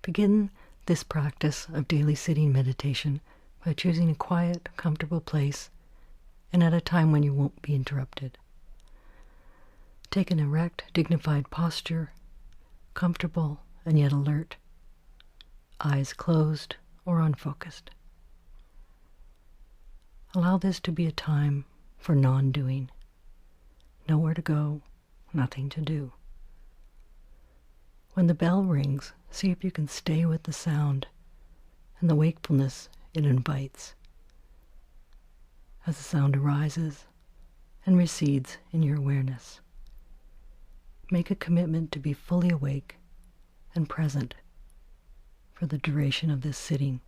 Begin this practice of daily sitting meditation by choosing a quiet, comfortable place and at a time when you won't be interrupted. Take an erect, dignified posture, comfortable and yet alert, eyes closed or unfocused. Allow this to be a time for non-doing. Nowhere to go, nothing to do. When the bell rings, see if you can stay with the sound and the wakefulness it invites as the sound arises and recedes in your awareness. Make a commitment to be fully awake and present for the duration of this sitting.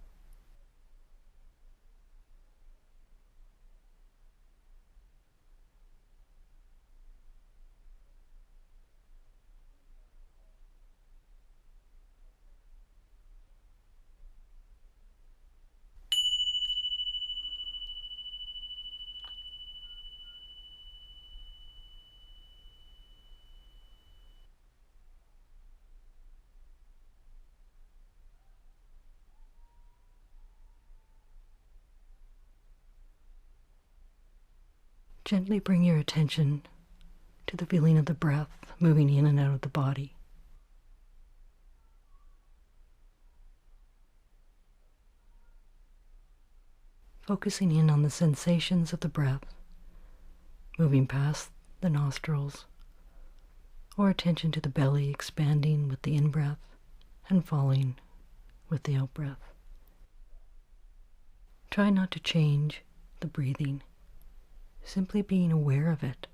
Gently bring your attention to the feeling of the breath moving in and out of the body. Focusing in on the sensations of the breath moving past the nostrils, or attention to the belly expanding with the in-breath and falling with the out-breath. Try not to change the breathing, simply being aware of it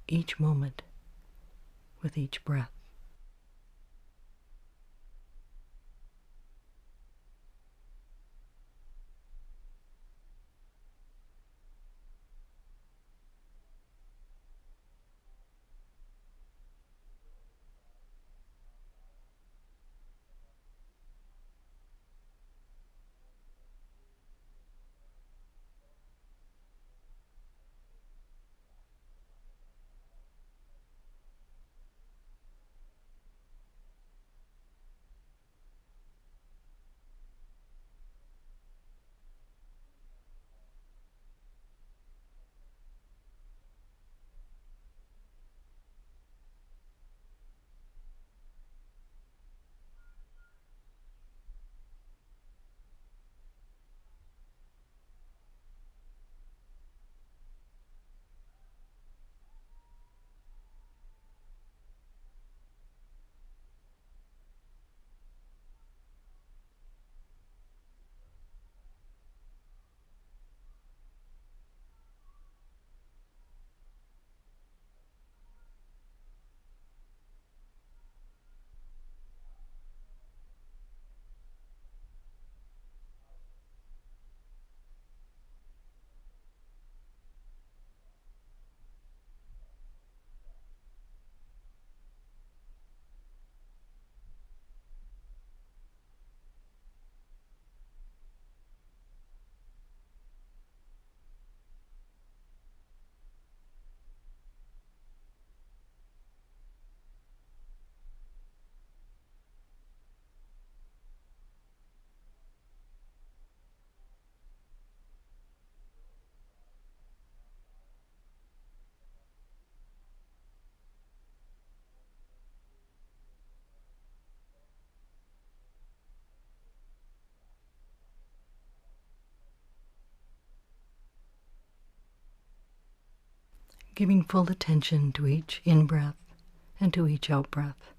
each moment with each breath. Giving full attention to each in-breath and to each out-breath.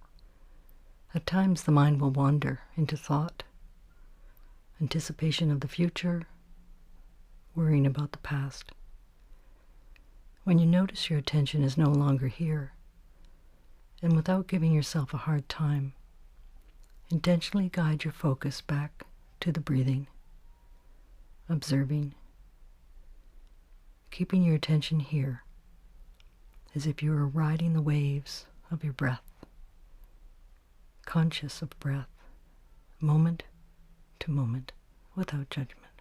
At times the mind will wander into thought, anticipation of the future, worrying about the past. When you notice your attention is no longer here, and without giving yourself a hard time, intentionally guide your focus back to the breathing, observing, keeping your attention here, as if you were riding the waves of your breath, conscious of breath, moment to moment, without judgment.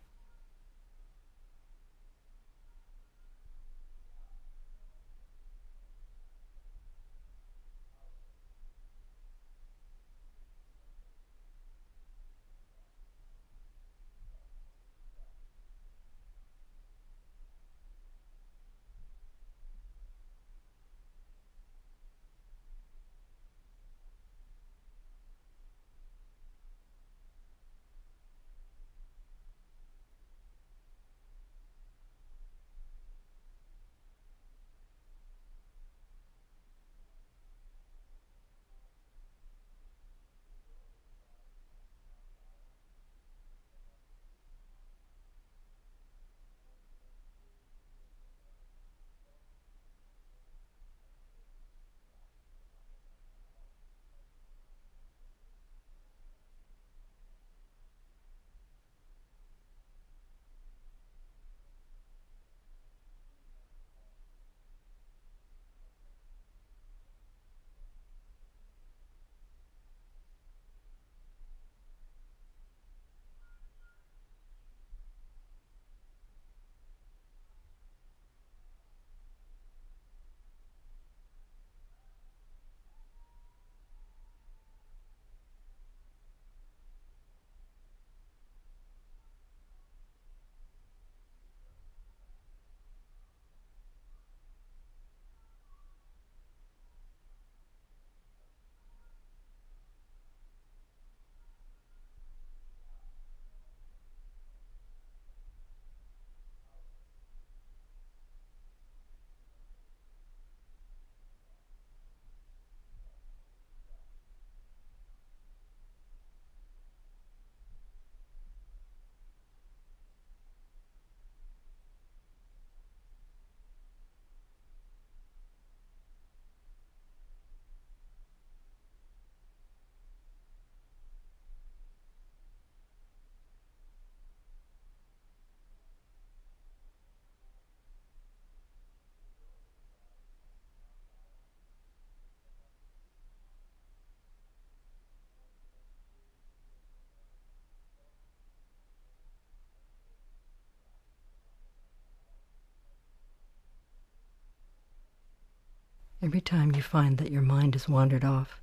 Every time you find that your mind has wandered off,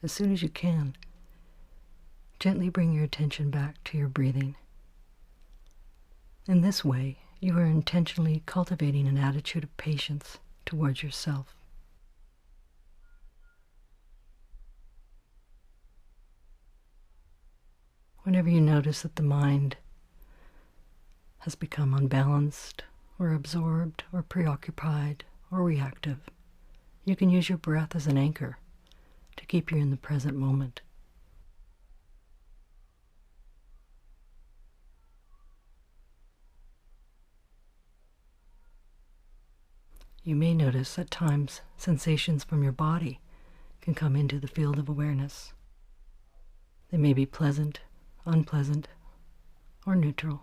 as soon as you can, gently bring your attention back to your breathing. In this way, you are intentionally cultivating an attitude of patience towards yourself. Whenever you notice that the mind has become unbalanced or absorbed or preoccupied or reactive, you can use your breath as an anchor to keep you in the present moment. You may notice at times sensations from your body can come into the field of awareness. They may be pleasant, unpleasant, or neutral.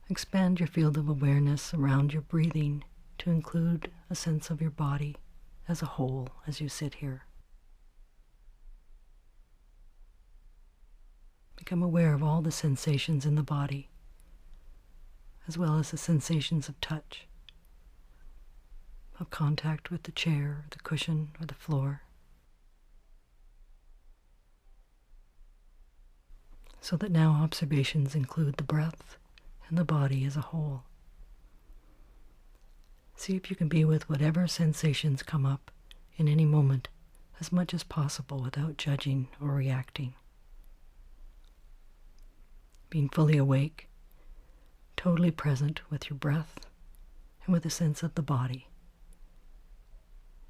Expand your field of awareness around your breathing to include a sense of your body as a whole as you sit here. Become aware of all the sensations in the body, as well as the sensations of touch, of contact with the chair, the cushion, or the floor, so that now observations include the breath and the body as a whole. See if you can be with whatever sensations come up in any moment as much as possible without judging or reacting. Being fully awake, totally present with your breath and with a sense of the body.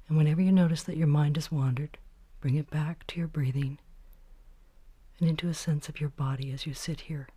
And whenever you notice that your mind has wandered, bring it back to your breathing and into a sense of your body as you sit here.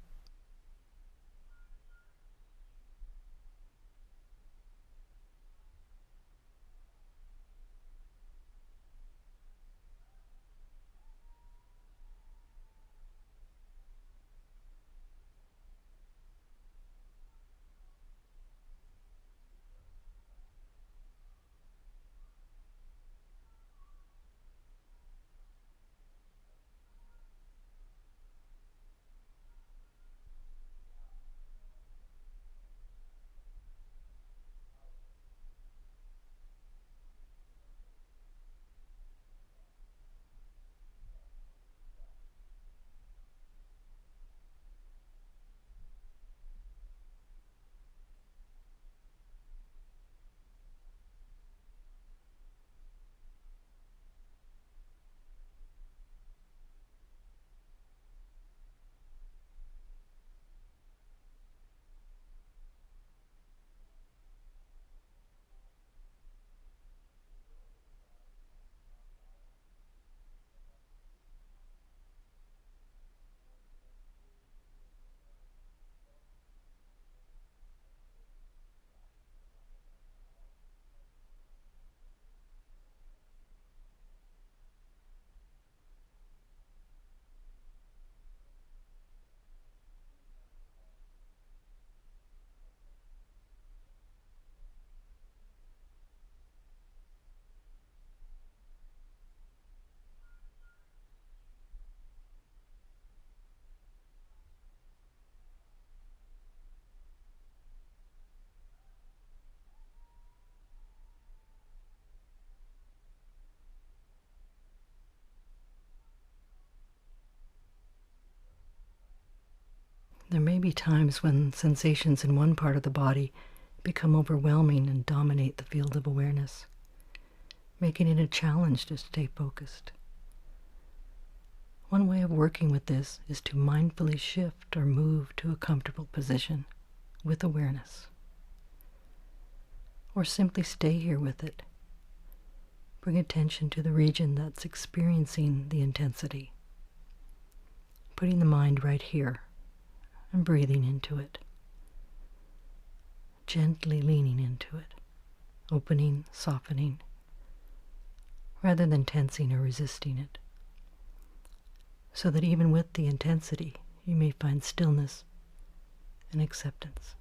There may be times when sensations in one part of the body become overwhelming and dominate the field of awareness, making it a challenge to stay focused. One way of working with this is to mindfully shift or move to a comfortable position with awareness, or simply stay here with it. Bring attention to the region that's experiencing the intensity, putting the mind right here and breathing into it, gently leaning into it, opening, softening, rather than tensing or resisting it, so that even with the intensity, you may find stillness and acceptance.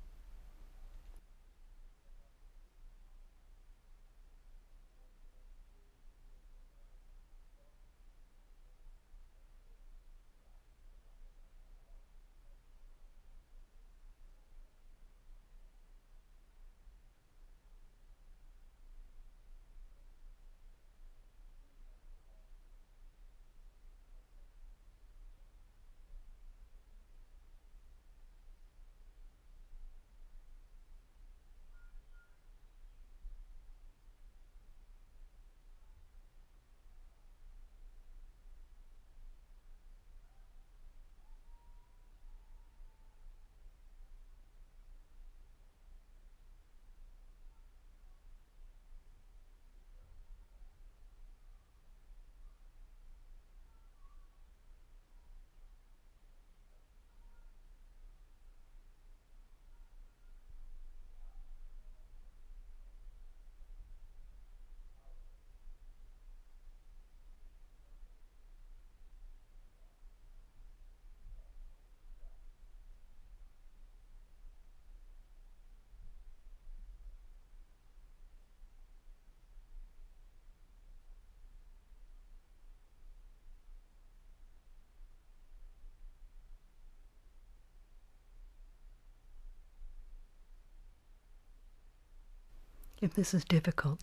If this is difficult,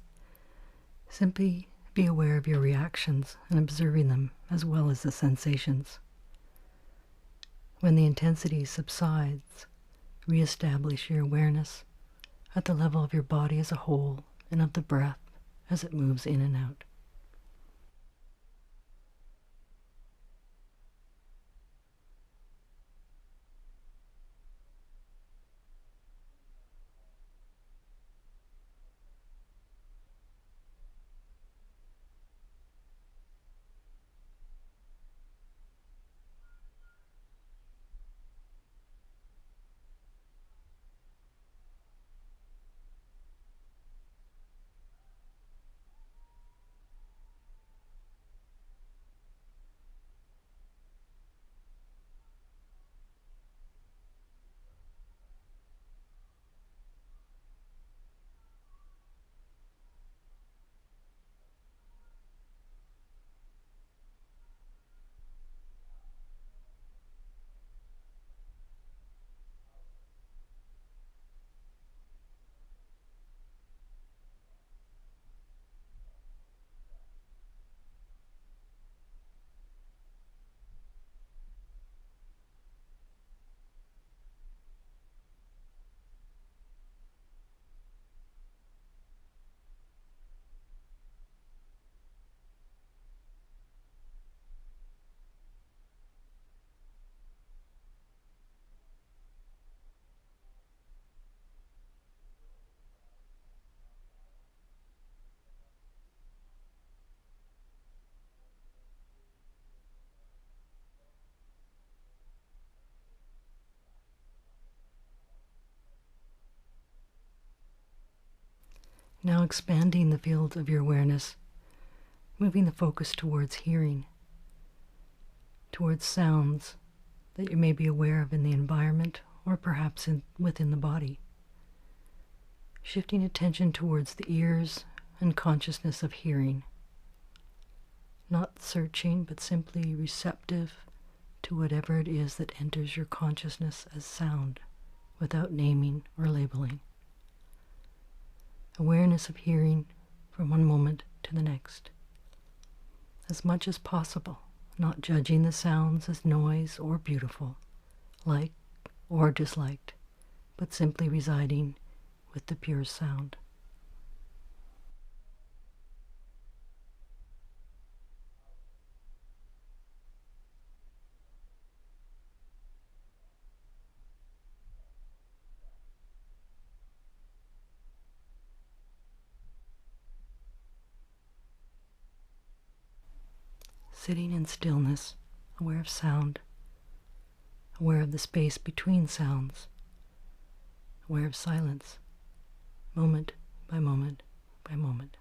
simply be aware of your reactions and observing them as well as the sensations. When the intensity subsides, reestablish your awareness at the level of your body as a whole and of the breath as it moves in and out. Now expanding the field of your awareness, moving the focus towards hearing, towards sounds that you may be aware of in the environment or perhaps within the body. Shifting attention towards the ears and consciousness of hearing. Not searching, but simply receptive to whatever it is that enters your consciousness as sound, without naming or labeling. Awareness of hearing from one moment to the next. As much as possible, not judging the sounds as noise or beautiful, liked or disliked, but simply residing with the pure sound. Sitting in stillness, aware of sound, aware of the space between sounds, aware of silence, moment by moment by moment.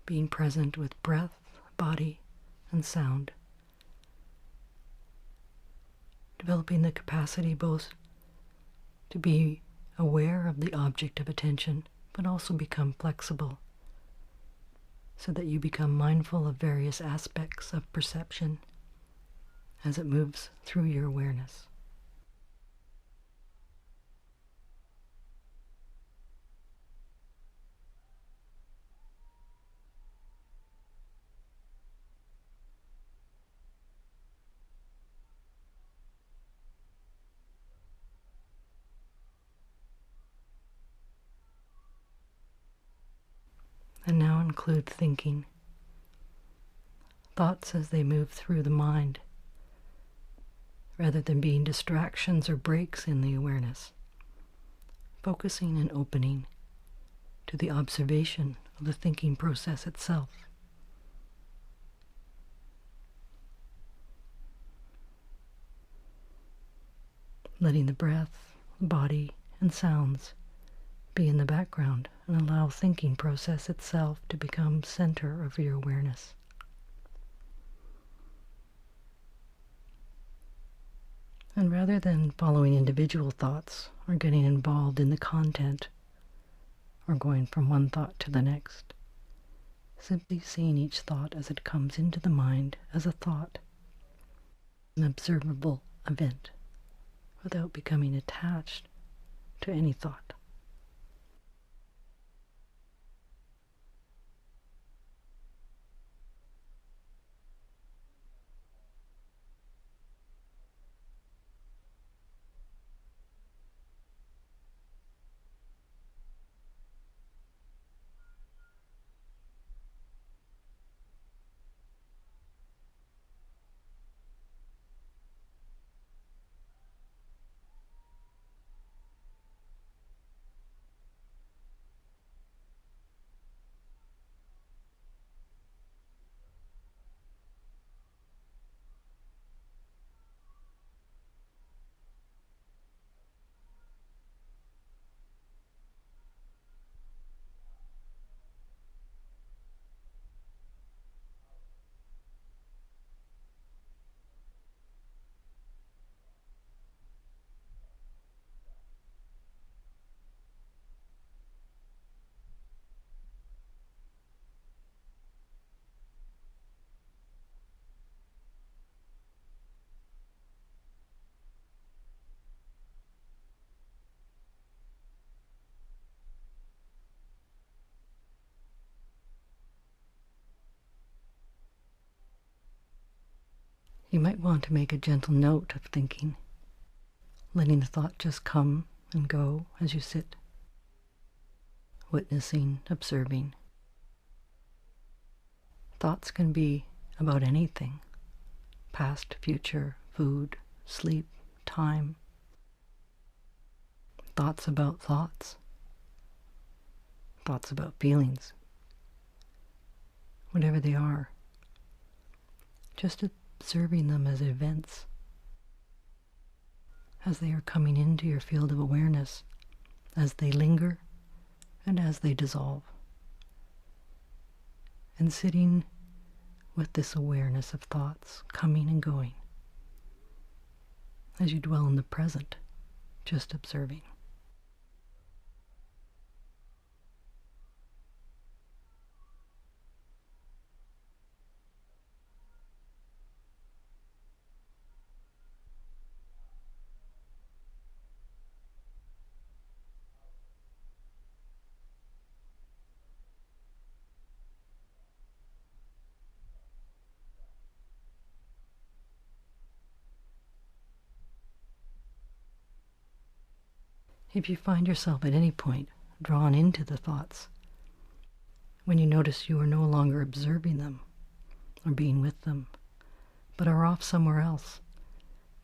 Being present with breath, body, and sound. Developing the capacity both to be aware of the object of attention, but also become flexible, so that you become mindful of various aspects of perception as it moves through your awareness. And now include thinking. Thoughts as they move through the mind, rather than being distractions or breaks in the awareness. Focusing and opening to the observation of the thinking process itself. Letting the breath, body, and sounds be in the background and allow thinking process itself to become center of your awareness. And rather than following individual thoughts or getting involved in the content or going from one thought to the next, simply seeing each thought as it comes into the mind as a thought, an observable event, without becoming attached to any thought. You might want to make a gentle note of thinking, letting the thought just come and go as you sit, witnessing, observing. Thoughts can be about anything: past, future, food, sleep, time. Thoughts about thoughts. Thoughts about feelings. Whatever they are. Just observing them as events, as they are coming into your field of awareness, as they linger and as they dissolve. And sitting with this awareness of thoughts coming and going, as you dwell in the present, just observing. If you find yourself at any point drawn into the thoughts, when you notice you are no longer observing them or being with them, but are off somewhere else,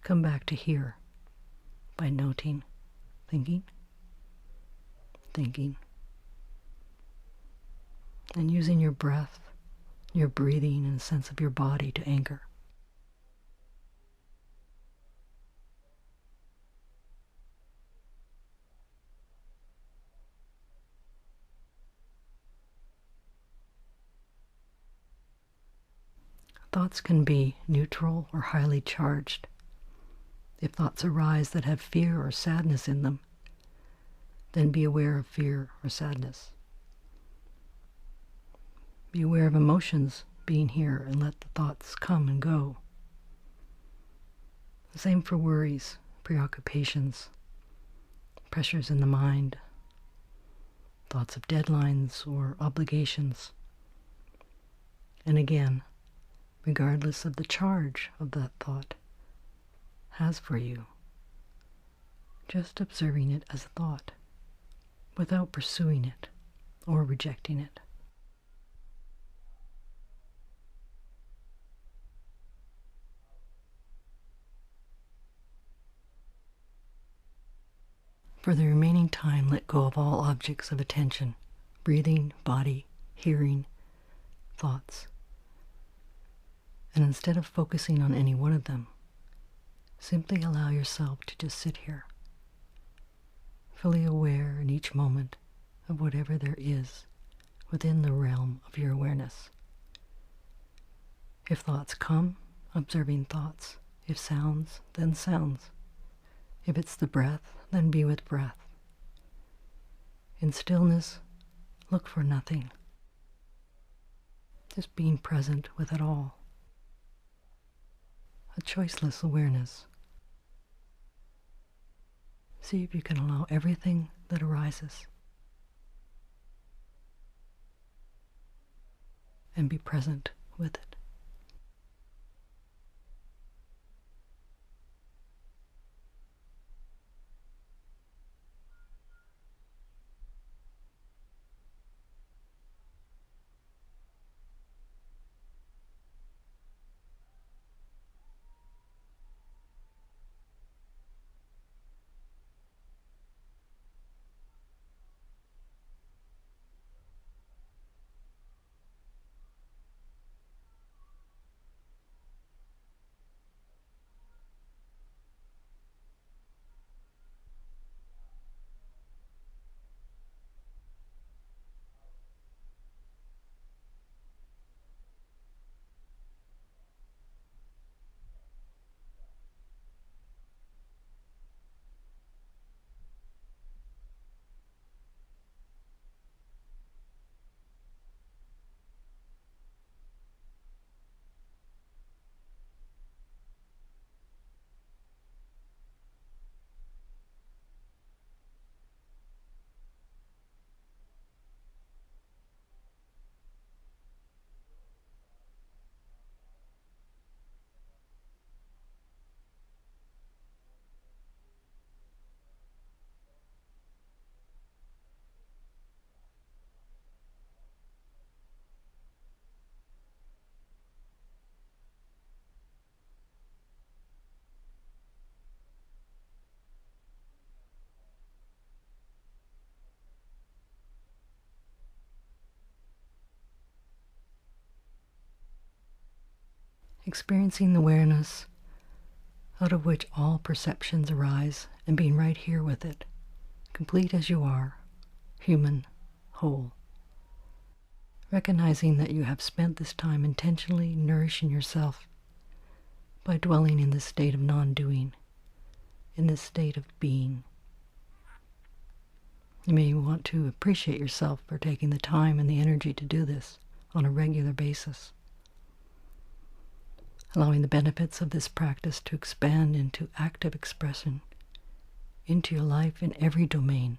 come back to here by noting, thinking, and using your breath, your breathing, and sense of your body to anchor. Thoughts can be neutral or highly charged. If thoughts arise that have fear or sadness in them, then be aware of fear or sadness. Be aware of emotions being here and let the thoughts come and go. The same for worries, preoccupations, pressures in the mind, thoughts of deadlines or obligations. And again, regardless of the charge of that thought has for you, just observing it as a thought without pursuing it or rejecting it. For the remaining time, let go of all objects of attention: breathing, body, hearing, thoughts. And instead of focusing on any one of them, simply allow yourself to just sit here, fully aware in each moment of whatever there is within the realm of your awareness. If thoughts come, observing thoughts. If sounds, then sounds, If it's the breath, then be with breath. In stillness, look for nothing. Just being present with it all. A choiceless awareness. See if you can allow everything that arises and be present with it. Experiencing the awareness out of which all perceptions arise and being right here with it, complete as you are, human, whole. Recognizing that you have spent this time intentionally nourishing yourself by dwelling in this state of non-doing, in this state of being. You may want to appreciate yourself for taking the time and the energy to do this on a regular basis, allowing the benefits of this practice to expand into active expression into your life in every domain.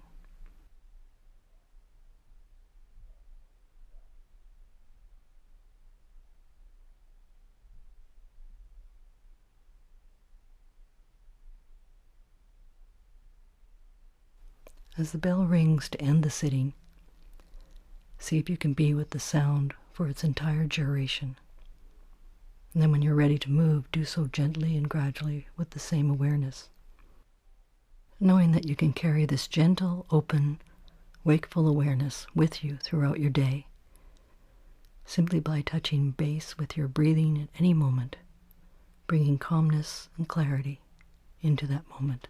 As the bell rings to end the sitting, see if you can be with the sound for its entire duration. And then when you're ready to move, do so gently and gradually with the same awareness, knowing that you can carry this gentle, open, wakeful awareness with you throughout your day, simply by touching base with your breathing at any moment, bringing calmness and clarity into that moment.